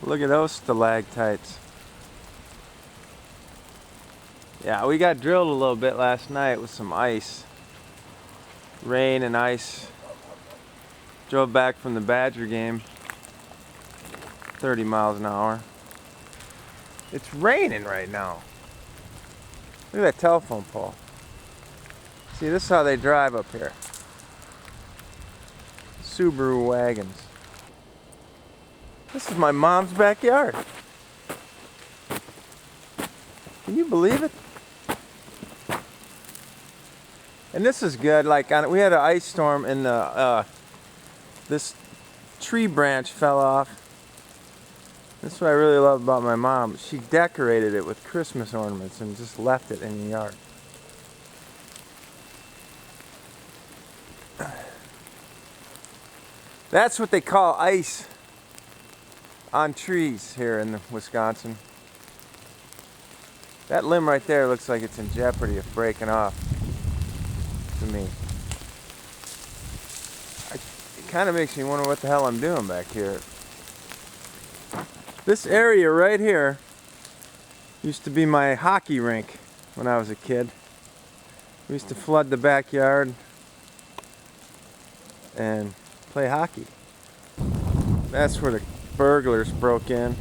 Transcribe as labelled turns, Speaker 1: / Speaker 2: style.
Speaker 1: Look at those stalactites. Yeah, we got drilled a little bit last night with some ice. Rain and ice. Drove back from the Badger game. 30 miles an hour. It's raining right now. Look at that telephone pole. See, this is how they drive up here. Subaru wagons. This is my mom's backyard. Can you believe it? And this is good. Like we had an ice storm and this tree branch fell off. This is what I really love about my mom. She decorated it with Christmas ornaments and just left it in the yard. That's what they call ice on trees here in Wisconsin. That limb right there looks like it's in jeopardy of breaking off to me. It kind of makes me wonder what the hell I'm doing back here. This area right here used to be my hockey rink when I was a kid. We used to flood the backyard and play hockey. That's where the burglars broke in.